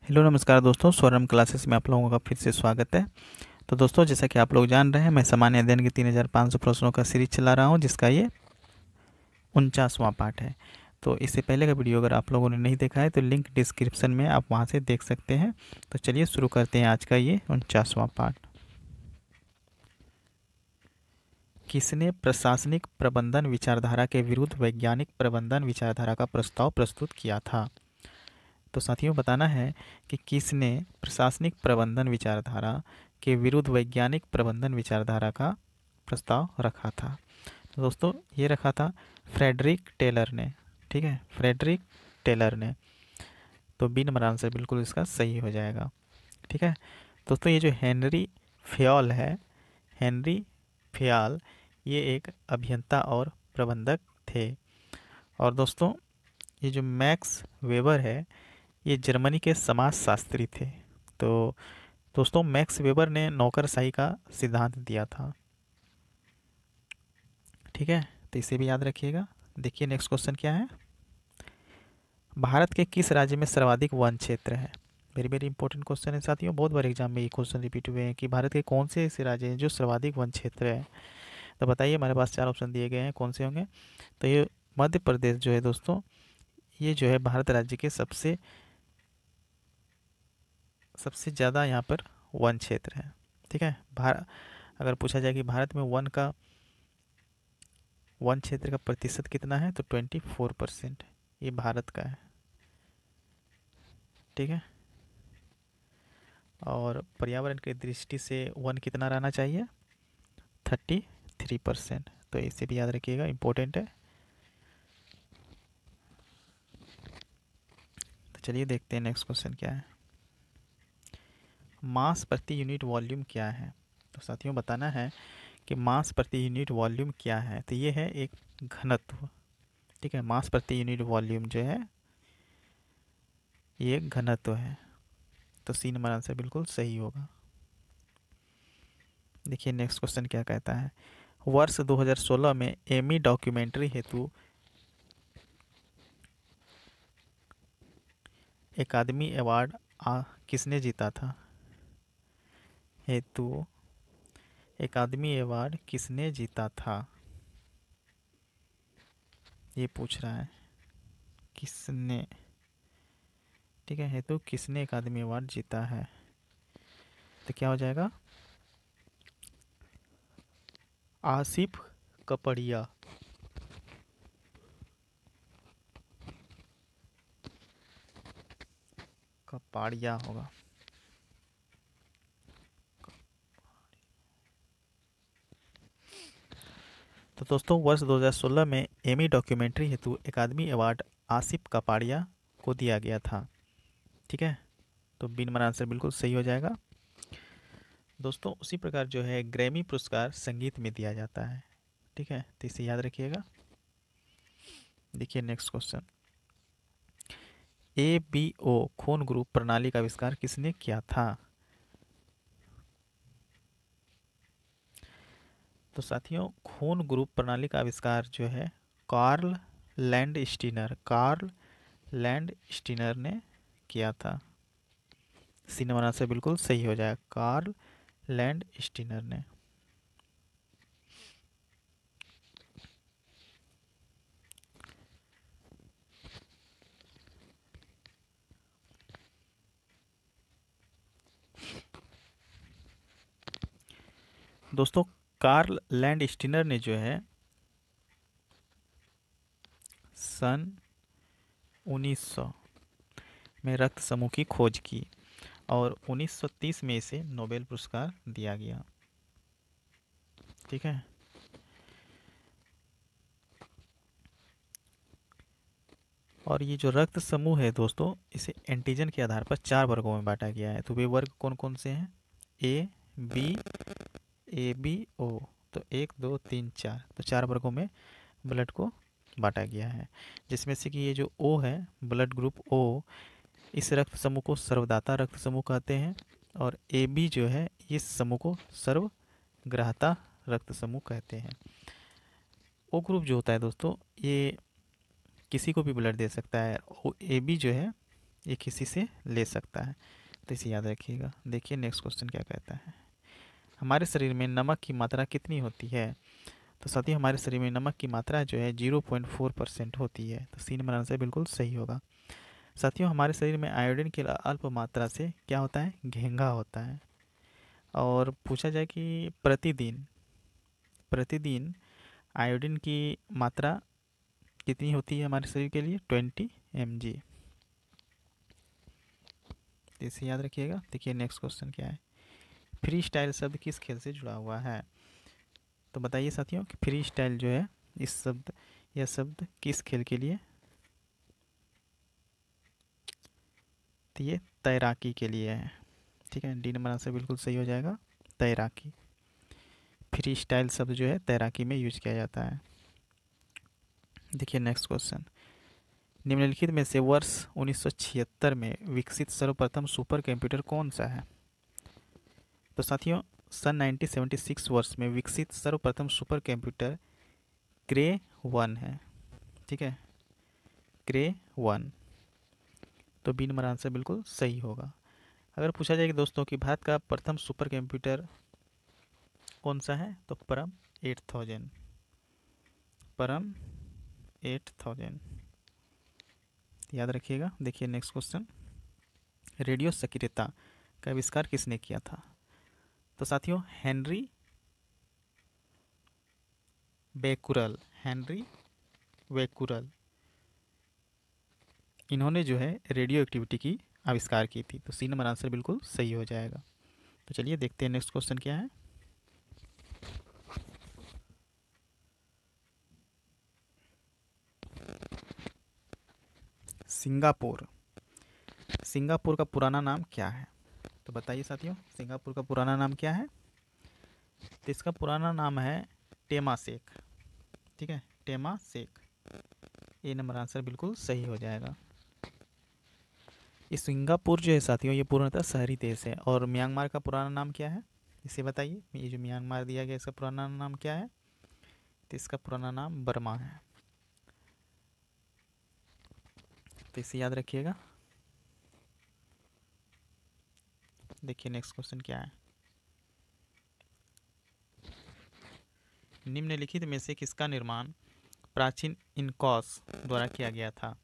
Hello नमस्कार दोस्तों, स्वरम क्लासेस में आप लोगों का फिर से स्वागत है। तो दोस्तों, जैसा कि आप लोग जान रहे हैं, मैं सामान्य अध्ययन के 3500 प्रश्नों का सीरीज चला रहा हूं, जिसका ये 49वां पार्ट है। तो इससे पहले का वीडियो अगर आप लोगों ने नहीं देखा है तो लिंक डिस्क्रिप्शन में आप वहां से देख सकते हैं। तो चलिए शुरू करते हैं आज का ये 49वां पार्ट। किसने प्रशासनिक प्रबंधन विचारधारा के विरुद्ध वैज्ञानिक प्रबंधन विचारधारा का प्रस्ताव प्रस्तुत किया था? तो साथियों, बताना है कि किसने प्रशासनिक प्रबंधन विचारधारा के विरुद्ध वैज्ञानिक प्रबंधन विचारधारा का प्रस्ताव रखा था। तो दोस्तों, ये रखा था फ्रेडरिक टेलर ने। ठीक है, फ्रेडरिक टेलर ने। तो बी नंबर आंसर बिल्कुल इसका सही हो जाएगा। ठीक है दोस्तों, ये जो हेनरी फ्योल है, हेनरी फ्याल, ये एक अभियंता और प्रबंधक थे। और दोस्तों, ये जो मैक्स वेबर है, ये जर्मनी के समाजशास्त्री थे। तो दोस्तों, मैक्स वेबर ने नौकरशाही का सिद्धांत दिया था। ठीक है, तो इसे भी याद रखिएगा। देखिए नेक्स्ट क्वेश्चन क्या है। भारत के किस राज्य में सर्वाधिक वन क्षेत्र है? वेरी वेरी इंपॉर्टेंट क्वेश्चन है साथियों, बहुत बार एग्जाम में ये क्वेश्चन रिपीट हुए हैं कि भारत के कौन से ऐसे राज्य हैं जो सर्वाधिक वन क्षेत्र है। तो बताइए, हमारे पास 4 ऑप्शन दिए गए हैं, कौन से होंगे? तो ये मध्य प्रदेश जो है दोस्तों, ये जो है भारत राज्य के सबसे सबसे ज़्यादा यहाँ पर वन क्षेत्र है। ठीक है, अगर पूछा जाए कि भारत में वन क्षेत्र का प्रतिशत कितना है, तो 24% ये भारत का है। ठीक है, और पर्यावरण की दृष्टि से वन कितना रहना चाहिए? 33%। तो इसे भी याद रखिएगा, इम्पोर्टेंट है। तो चलिए देखते हैं नेक्स्ट क्वेश्चन क्या है। मास प्रति यूनिट वॉल्यूम क्या है? तो साथियों, बताना है कि मास प्रति यूनिट वॉल्यूम क्या है। तो ये है एक घनत्व। ठीक है, मास प्रति यूनिट वॉल्यूम जो है, ये एक घनत्व है। तो सी नंबर आंसर बिल्कुल सही होगा। देखिए नेक्स्ट क्वेश्चन क्या कहता है। वर्ष 2016 में एमी डॉक्यूमेंट्री हेतु अकादमी अवार्ड किसने जीता था? हेतु अकादमी अवार्ड किसने जीता था, ये पूछ रहा है। किसने? ठीक है, हेतु किसने अकादमी अवार्ड जीता है? तो क्या हो जाएगा? आसिफ कपड़िया। कपाड़िया होगा। तो दोस्तों, वर्ष 2016 में एमी डॉक्यूमेंट्री हेतु अकादमी अवार्ड आसिफ कपाड़िया को दिया गया था। ठीक है, तो बी नंबर आंसर बिल्कुल सही हो जाएगा। दोस्तों, उसी प्रकार जो है ग्रैमी पुरस्कार संगीत में दिया जाता है। ठीक है, तो इसे याद रखिएगा। देखिए नेक्स्ट क्वेश्चन। ABO खून ग्रुप प्रणाली का आविष्कार किसने किया था? तो साथियों, खून ग्रुप प्रणाली का आविष्कार जो है कार्ल लैंड स्टीनर ने किया था। सी नंबर आंसर बिल्कुल सही हो जाएगा, कार्ल लैंड स्टीनर ने। दोस्तों, कार्ल लैंड स्टीनर ने जो है सन 1900 में रक्त समूह की खोज की और 1930 में इसे नोबेल पुरस्कार दिया गया। ठीक है, और ये जो रक्त समूह है दोस्तों, इसे एंटीजन के आधार पर 4 वर्गों में बांटा गया है। तो वे वर्ग कौन कौन से हैं? A B O। तो 1 2 3 4, तो 4 वर्गों में ब्लड को बांटा गया है, जिसमें से कि ये जो O है, ब्लड ग्रुप O, इस रक्त समूह को सर्वदाता रक्त समूह कहते हैं। और AB जो है, इस समूह को सर्वग्राहता रक्त समूह कहते हैं। O ग्रुप जो होता है दोस्तों, ये किसी को भी ब्लड दे सकता है। AB जो है, ये किसी से ले सकता है, तो इसे याद रखिएगा। देखिए नेक्स्ट क्वेश्चन क्या कहता है, हमारे शरीर में नमक की मात्रा कितनी होती है। तो साथियों हमारे शरीर में नमक की मात्रा जो है 0.4% होती है, तो सी नंबर आंसर बिल्कुल सही होगा। साथियों हमारे शरीर में आयोडीन की अल्प मात्रा से क्या होता है, घेंघा होता है। और पूछा जाए कि प्रतिदिन प्रतिदिन आयोडीन की मात्रा कितनी होती है हमारे शरीर के लिए, 20 mg। इसे याद रखिएगा। देखिए नेक्स्ट क्वेश्चन क्या है, फ्री स्टाइल शब्द किस खेल से जुड़ा हुआ है। तो बताइए साथियों कि फ्री स्टाइल जो है यह शब्द किस खेल के लिए, तो ये तैराकी के लिए है। ठीक है, डी नंबर आंसर बिल्कुल सही हो जाएगा, तैराकी। फ्री स्टाइल शब्द जो है तैराकी में यूज किया जाता है। देखिए नेक्स्ट क्वेश्चन, निम्नलिखित में से वर्ष 1976 में विकसित सर्वप्रथम सुपर कंप्यूटर कौन सा है। तो साथियों सन 1976 वर्ष में विकसित सर्वप्रथम सुपर कंप्यूटर क्रे 1 है। ठीक है, क्रे 1, तो बी नंबर आंसर बिल्कुल सही होगा। अगर पूछा जाए कि दोस्तों कि भारत का प्रथम सुपर कंप्यूटर कौन सा है, तो परम 8000, परम 8000 याद रखिएगा। देखिए नेक्स्ट क्वेश्चन, रेडियो सक्रियता का आविष्कार किसने किया था। तो साथियों हेनरी बेकुरल, हेनरी बेकुरल, इन्होंने जो है रेडियो एक्टिविटी की आविष्कार की थी, तो सी नंबर आंसर बिल्कुल सही हो जाएगा। तो चलिए देखते हैं नेक्स्ट क्वेश्चन क्या है। सिंगापुर, सिंगापुर का पुराना नाम क्या है। तो बताइए साथियों सिंगापुर का पुराना नाम क्या है। तो इसका पुराना नाम है टेमासेक। ठीक है, टेमासेक, ये नंबर आंसर बिल्कुल सही हो जाएगा। ये सिंगापुर जो है साथियों ये पूर्णतः शहरी देश है। और म्यांमार का पुराना नाम क्या है, इसे बताइए। ये जो म्यांमार दिया गया इसका पुराना नाम क्या है, तो इसका पुराना नाम बर्मा है, तो इसे याद रखिएगा। देखिए नेक्स्ट क्वेश्चन क्या है, निम्नलिखित में से किसका निर्माण प्राचीन इनकॉस द्वारा किया गया था।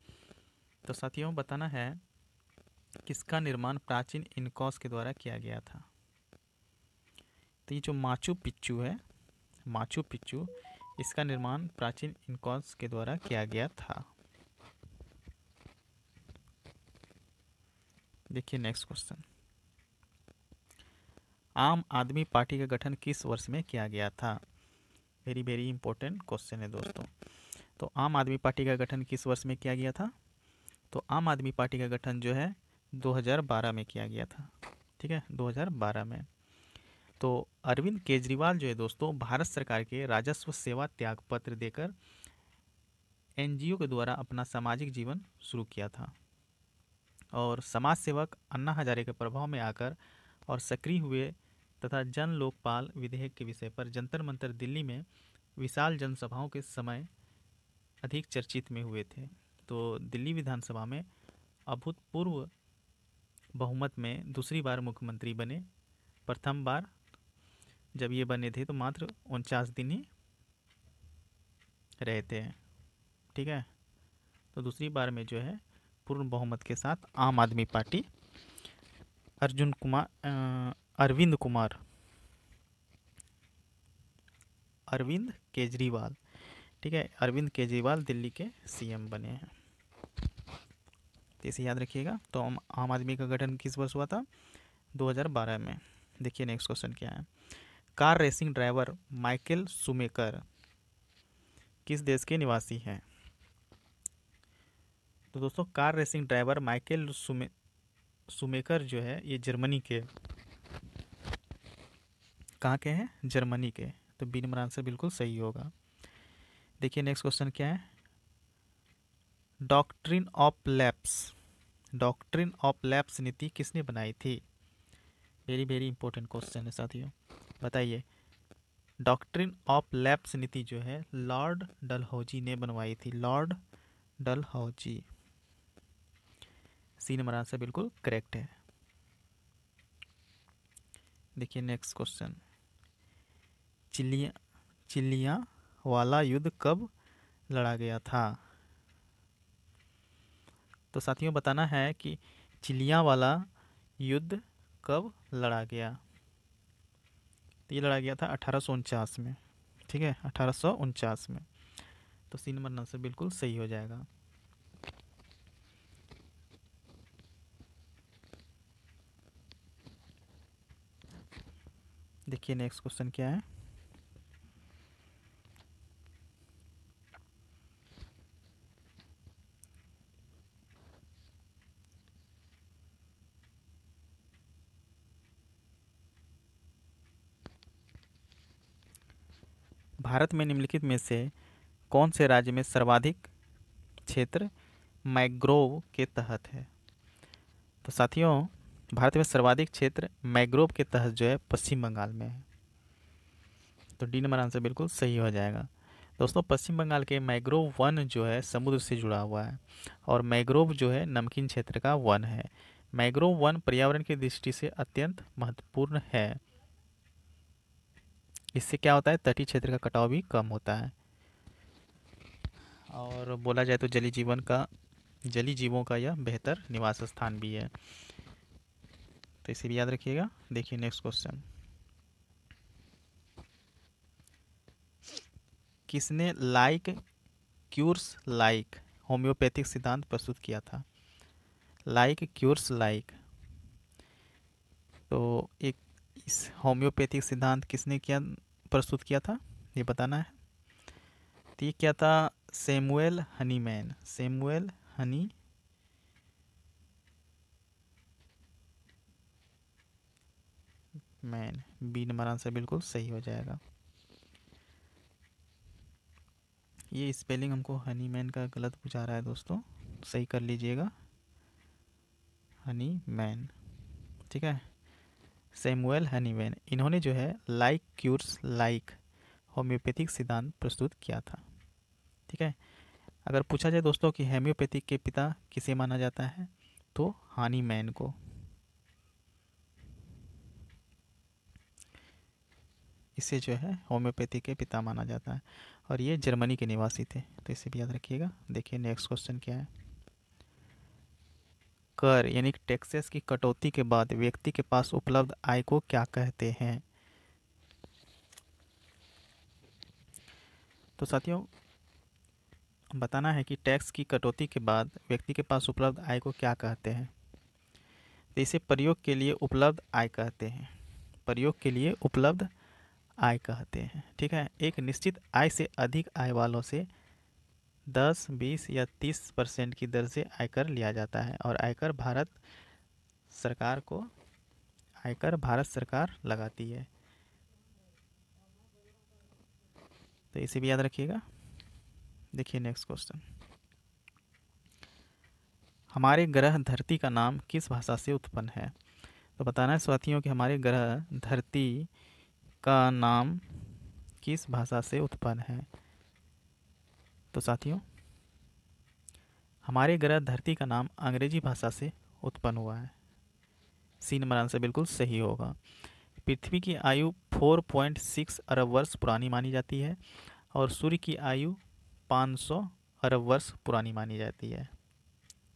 तो साथियों बताना है किसका निर्माण प्राचीन इनकॉस के द्वारा किया गया था। तो ये जो माचू पिच्चू है, माचू पिच्चू, इसका निर्माण प्राचीन इनकॉस के द्वारा किया गया था। देखिए नेक्स्ट क्वेश्चन, आम आदमी पार्टी का गठन किस वर्ष में किया गया था। वेरी वेरी इंपॉर्टेंट क्वेश्चन है दोस्तों। तो आम आदमी पार्टी का गठन किस वर्ष में किया गया था। तो आम आदमी पार्टी का गठन जो है 2012 में किया गया था। ठीक है, 2012 में। तो अरविंद केजरीवाल जो है दोस्तों भारत सरकार के राजस्व सेवा त्याग पत्र देकर एनजीओ के द्वारा अपना सामाजिक जीवन शुरू किया था। और समाज सेवक अन्ना हजारे के प्रभाव में आकर और सक्रिय हुए तथा जन लोकपाल विधेयक के विषय पर जंतर मंतर दिल्ली में विशाल जनसभाओं के समय अधिक चर्चित में हुए थे। तो दिल्ली विधानसभा में अभूतपूर्व बहुमत में दूसरी बार मुख्यमंत्री बने। प्रथम बार जब ये बने थे तो मात्र 49 दिन ही रहे थे। ठीक है, तो दूसरी बार में जो है पूर्ण बहुमत के साथ आम आदमी पार्टी अरविंद कुमार अरविंद केजरीवाल, ठीक है, अरविंद केजरीवाल दिल्ली के सीएम बने हैं, तो इसे याद रखिएगा। तो आम आदमी का गठन किस वर्ष हुआ था, 2012 में। देखिए नेक्स्ट क्वेश्चन क्या है, car racing driver Michael shoemaker किस देश के निवासी हैं। तो दोस्तों car racing driver Michael shoemaker जो है ये जर्मनी के, कहाँ के हैं, जर्मनी के, तो बी नंबर आंसर बिल्कुल सही होगा। देखिए नेक्स्ट क्वेश्चन क्या है, doctrine of lapse, doctrine of lapse नीति किसने बनाई थी। वेरी वेरी इंपॉर्टेंट क्वेश्चन है साथियों, बताइए। डॉक्ट्रिन ऑफ लैप्स नीति जो है लॉर्ड डलहौजी ने बनवाई थी, Lord Dalhousie. C number answer बिल्कुल करेक्ट है। देखिए नेक्स्ट क्वेश्चन, चिलिया चिलिया वाला युद्ध कब लड़ा गया था? तो साथियों बताना है कि चिलिया वाला युद्ध कब लड़ा गया। तो ये लड़ा गया था 1849 में। ठीक है, 1849 में। तो सी नंबर आंसर बिल्कुल सही हो जाएगा। देखिए नेक्स्ट क्वेश्चन क्या है। भारत में निम्नलिखित में से कौन से राज्य में सर्वाधिक क्षेत्र मैंग्रोव के तहत है? तो साथियों भारत में सर्वाधिक क्षेत्र मैंग्रोव के तहत जो है पश्चिम बंगाल में है। तो डी नंबर आंसर बिल्कुल सही हो जाएगा। दोस्तों पश्चिम बंगाल के मैंग्रोव वन जो है समुद्र से जुड़ा हुआ है और मैंग्रोव जो है नमकीन क्षेत्र का वन है। मैंग्रोव वन पर्यावरण की दृष्टि से अत्यंत महत्वपूर्ण है। इससे क्या होता है, तटीय क्षेत्र का कटाव भी कम होता है और बोला जाए तो जलीय जीवों का यह बेहतर निवास स्थान भी है। तो इसे भी याद रखिएगा। देखिए नेक्स्ट क्वेश्चन, किसने लाइक क्यूर्स लाइक होम्योपैथिक सिद्धांत प्रस्तुत किया था? लाइक क्यूर्स लाइक, तो एक इस होम्योपैथिक सिद्धांत किसने किया प्रस्तुत किया था ये बताना है। तो ये क्या था, Samuel Hahnemann. Samuel Hahnemann, B number answer बिल्कुल सही हो जाएगा। ये स्पेलिंग हमको हनी मैन का गलत बुझा रहा है दोस्तों, सही कर लीजिएगा, हनी मैन। ठीक है, सैमुअल हनी मैन, इन्होंने जो है लाइक क्यूर्स लाइक होम्योपैथिक सिद्धांत प्रस्तुत किया था। ठीक है, अगर पूछा जाए दोस्तों कि होम्योपैथिक के पिता किसे माना जाता है तो हनी मैन को। इसे जो है होम्योपैथी के पिता माना जाता है और ये जर्मनी के निवासी थे। तो इसे भी याद रखिएगा। देखिए नेक्स्ट क्वेश्चन क्या है, कर यानी टैक्सेस की कटौती के बाद व्यक्ति के पास उपलब्ध आय को क्या कहते हैं? तो साथियों बताना है कि टैक्स की कटौती के बाद व्यक्ति के पास उपलब्ध आय को क्या कहते हैं। तो इसे प्रयोग के लिए उपलब्ध आय कहते हैं। प्रयोग के लिए उपलब्ध आय कहते हैं। ठीक है, एक निश्चित आय से अधिक आय वालों से 10, 20 या 30% की दर से आयकर लिया जाता है और आयकर भारत सरकार लगाती है। तो इसे भी याद रखिएगा। देखिए नेक्स्ट क्वेश्चन, हमारे ग्रह धरती का नाम किस भाषा से उत्पन्न है? तो बताना है साथियों कि हमारे ग्रह धरती का नाम किस भाषा से उत्पन्न है। तो साथियों हमारे ग्रह धरती का नाम अंग्रेजी भाषा से उत्पन्न हुआ है। सी नंबर आंसर बिल्कुल सही होगा। पृथ्वी की आयु 4.6 अरब वर्ष पुरानी मानी जाती है और सूर्य की आयु 500 अरब वर्ष पुरानी मानी जाती है।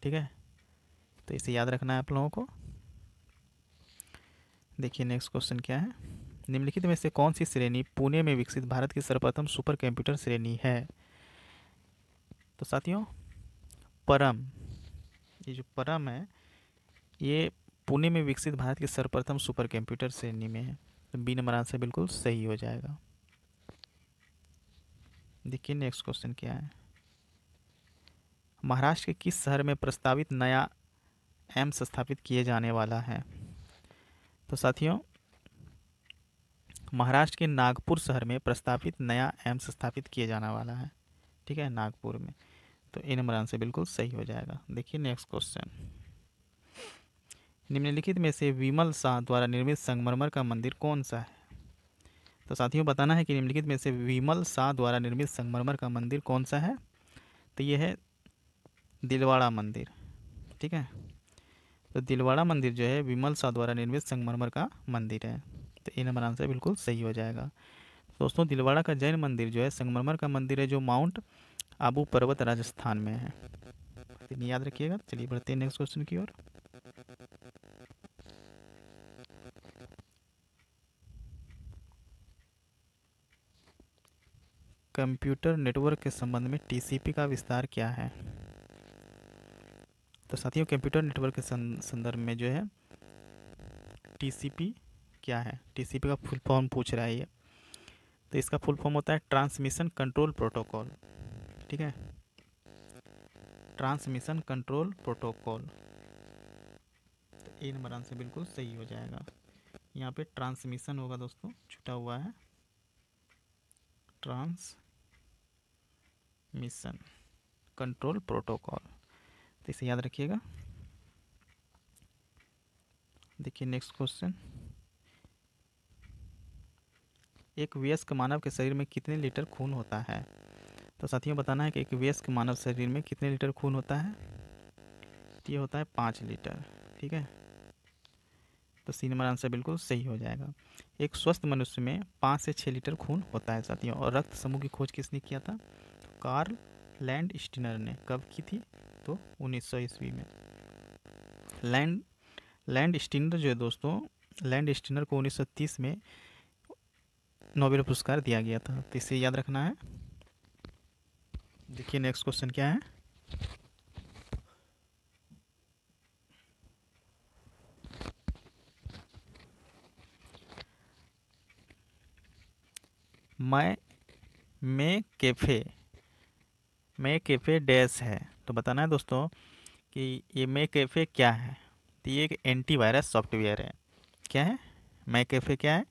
ठीक है, तो इसे याद रखना है आप लोगों को। देखिए नेक्स्ट क्वेश्चन क्या है, निम्नलिखित में से कौन सी श्रेणी पुणे में विकसित भारत की सर्वप्रथम सुपर कंप्यूटर श्रेणी है? तो साथियों परम, ये जो परम है ये पुणे में विकसित भारत की सर्वप्रथम सुपर कंप्यूटर श्रेणी में है। तो बी नंबर आंसर बिल्कुल सही हो जाएगा। देखिए नेक्स्ट क्वेश्चन क्या है, महाराष्ट्र के किस शहर में प्रस्तावित नया एम्स स्थापित किए जाने वाला है? तो साथियों महाराष्ट्र के नागपुर शहर में प्रस्तावित नया एम्स स्थापित किए जाने वाला है। ठीक है, नागपुर में। तो ए नंबर आंसर बिल्कुल सही हो जाएगा। देखिए नेक्स्ट क्वेश्चन, निम्नलिखित में से विमल शाह द्वारा निर्मित संगमरमर का मंदिर कौन सा है? तो साथियों बताना है कि निम्नलिखित में से विमल शाह द्वारा निर्मित संगमरमर का मंदिर कौन सा है। तो ये है दिलवाड़ा मंदिर। ठीक है, तो दिलवाड़ा मंदिर जो है विमल शाह द्वारा निर्मित संगमरमर का मंदिर है। तो ए नंबर आंसर बिल्कुल सही हो जाएगा। दोस्तों दिलवाड़ा का जैन मंदिर जो है संगमरमर का मंदिर है जो माउंट आबू पर्वत राजस्थान में है। तो याद रखिएगा। चलिए बढ़ते हैं नेक्स्ट क्वेश्चन की ओर। कंप्यूटर नेटवर्क के संबंध में टीसीपी का विस्तार क्या है? तो साथियों कंप्यूटर नेटवर्क के संदर्भ में जो है टीसीपी क्या है, टीसीपी का फुल फॉर्म पूछ रहा है ये। तो इसका फुल फॉर्म होता है ट्रांसमिशन कंट्रोल प्रोटोकॉल। ठीक है, ट्रांसमिशन कंट्रोल प्रोटोकॉल। तो ए नंबर आंसर बिल्कुल सही हो जाएगा। यहाँ पे ट्रांसमिशन होगा दोस्तों, छुटा हुआ है ट्रांसमिशन कंट्रोल प्रोटोकॉल। तो इसे याद रखिएगा। देखिए नेक्स्ट क्वेश्चन। एक वयस्क मानव के शरीर में कितने लीटर खून होता है? तो साथियों बताना है कि एक वयस्क मानव शरीर में कितने लीटर खून होता है। तो ये होता है 5 लीटर। ठीक है, तो सी नंबर आंसर बिल्कुल सही हो जाएगा। एक स्वस्थ मनुष्य में 5 से 6 लीटर खून होता है साथियों। और रक्त समूह की खोज किसने किया था? कार्ल लैंड स्टीनर ने। कब की थी? तो 1900 ईस्वी में। लैंड स्टीनर जो है दोस्तों, लैंड स्टीनर को 1930 में नोबेल पुरस्कार दिया गया था। तो इसे याद रखना है। देखिए नेक्स्ट क्वेश्चन क्या है। मैं कैफ़े डैश है। तो बताना है दोस्तों कि ये मैं कैफ़े क्या है। तो ये एक एंटीवायरस सॉफ्टवेयर है। क्या है? मैं कैफ़े क्या है?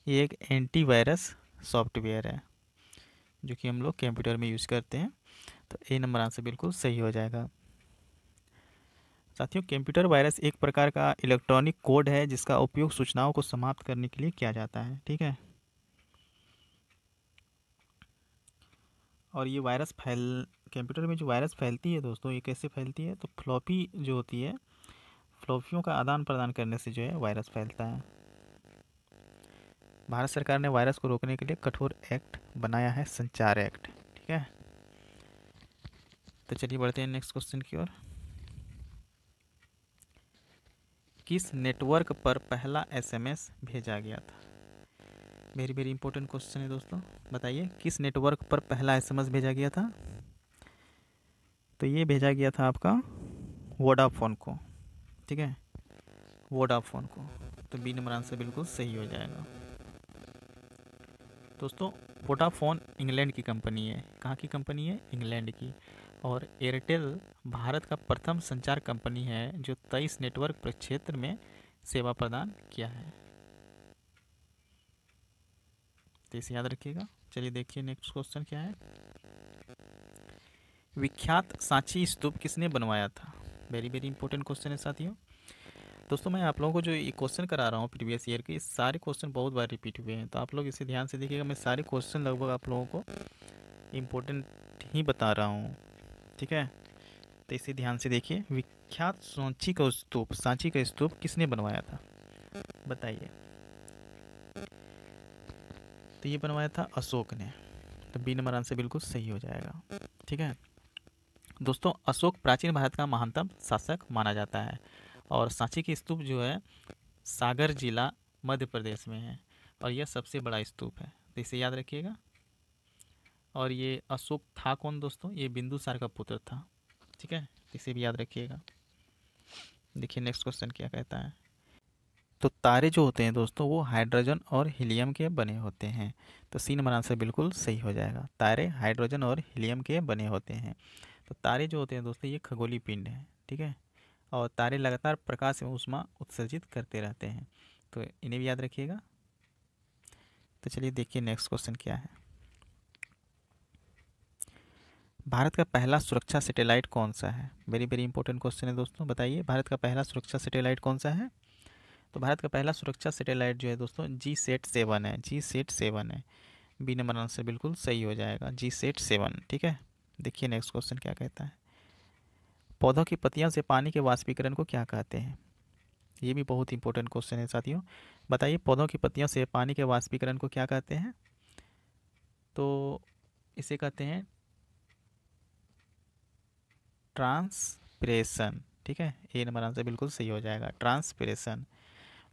ये एक एंटीवायरस सॉफ्टवेयर है जो कि हम लोग कंप्यूटर में यूज़ करते हैं। तो ए नंबर आंसर बिल्कुल सही हो जाएगा। साथियों कंप्यूटर वायरस एक प्रकार का इलेक्ट्रॉनिक कोड है जिसका उपयोग सूचनाओं को समाप्त करने के लिए किया जाता है। ठीक है, और ये वायरस कंप्यूटर में जो वायरस फैलती है दोस्तों, ये कैसे फैलती है? तो फ्लॉपी जो होती है, फ्लॉपियों का आदान प्रदान करने से जो है वायरस फैलता है। भारत सरकार ने वायरस को रोकने के लिए कठोर एक्ट बनाया है, संचार एक्ट। ठीक है, तो चलिए बढ़ते हैं नेक्स्ट क्वेश्चन की ओर। किस नेटवर्क पर पहला एसएमएस भेजा गया था? वेरी वेरी इंपॉर्टेंट क्वेश्चन है दोस्तों। बताइए किस नेटवर्क पर पहला एसएमएस भेजा गया था? तो ये भेजा गया था आपका वोडाफोन को। ठीक है, वोडाफोन को। तो बी नंबर आंसर बिल्कुल सही हो जाएगा। दोस्तों वोडाफोन इंग्लैंड की कंपनी है। कहाँ की कंपनी है? इंग्लैंड की। और एयरटेल भारत का प्रथम संचार कंपनी है जो 23 नेटवर्क प्रक्षेत्र में सेवा प्रदान किया है। तो इसे याद रखिएगा। चलिए देखिए नेक्स्ट क्वेश्चन क्या है। विख्यात सांची स्तूप किसने बनवाया था? वेरी वेरी इंपॉर्टेंट क्वेश्चन है साथियों। दोस्तों मैं आप लोगों को जो ये क्वेश्चन करा रहा हूँ प्रीवियस ईयर के, सारे क्वेश्चन बहुत बार रिपीट हुए हैं। तो आप लोग इसे ध्यान से देखिएगा। मैं सारे क्वेश्चन लगभग आप लोगों को इम्पोर्टेंट ही बता रहा हूँ। ठीक है, तो इसे ध्यान से देखिए। विख्यात सांची का स्तूप किसने बनवाया था? बताइए। तो ये बनवाया था अशोक ने। तो बी नंबर आंसर बिल्कुल सही हो जाएगा। ठीक है दोस्तों, अशोक प्राचीन भारत का महानतम शासक माना जाता है। और सांची की स्तूप जो है सागर जिला मध्य प्रदेश में है और यह सबसे बड़ा स्तूप है। तो इसे याद रखिएगा। और ये अशोक था कौन दोस्तों? ये बिंदुसार का पुत्र था। ठीक है, इसे भी याद रखिएगा। देखिए नेक्स्ट क्वेश्चन क्या कहता है। तो तारे जो होते हैं दोस्तों वो हाइड्रोजन और हीलियम के बने होते हैं। तो सी नंबर आंसर बिल्कुल सही हो जाएगा। तारे हाइड्रोजन और हीलियम के बने होते हैं। तो तारे जो होते हैं दोस्तों ये खगोलीय पिंड हैं। ठीक है, और तारे लगातार प्रकाश एवं ऊष्मा उत्सर्जित करते रहते हैं। तो इन्हें भी याद रखिएगा। तो चलिए देखिए नेक्स्ट क्वेश्चन क्या है। भारत का पहला सुरक्षा सैटेलाइट कौन सा है? वेरी वेरी इंपॉर्टेंट क्वेश्चन है दोस्तों। बताइए भारत का पहला सुरक्षा सैटेलाइट कौन सा है? तो भारत का पहला सुरक्षा सैटेलाइट जो है दोस्तों GSAT-7 है। GSAT-7 है। बी नंबर आंसर बिल्कुल सही हो जाएगा। GSAT-7। ठीक है, देखिए नेक्स्ट क्वेश्चन क्या कहता है। पौधों की पत्तियों से पानी के वाष्पीकरण को क्या कहते हैं? ये भी बहुत इंपॉर्टेंट क्वेश्चन है साथियों। बताइए, पौधों की पत्तियों से पानी के वाष्पीकरण को क्या कहते हैं? तो इसे कहते हैं ट्रांसपिरेशन। ठीक है, ए नंबर आंसर बिल्कुल सही हो जाएगा, ट्रांसपिरेशन।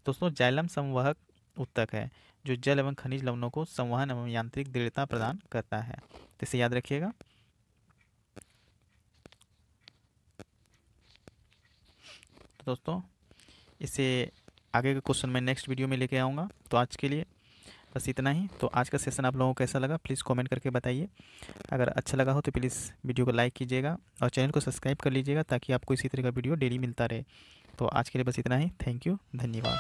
दोस्तों, जाइलम संवहक ऊतक है जो जल एवं खनिज लवणों को संवहन एवं यांत्रिक दृढ़ता प्रदान करता है। तो इसे याद रखिएगा। तो दोस्तों, इसे आगे के क्वेश्चन मैं नेक्स्ट वीडियो में लेके आऊँगा। तो आज के लिए बस इतना ही। तो आज का सेशन आप लोगों को कैसा लगा प्लीज़ कमेंट करके बताइए। अगर अच्छा लगा हो तो प्लीज़ वीडियो को लाइक कीजिएगा और चैनल को सब्सक्राइब कर लीजिएगा ताकि आपको इसी तरह का वीडियो डेली मिलता रहे। तो आज के लिए बस इतना ही। थैंक यू, धन्यवाद।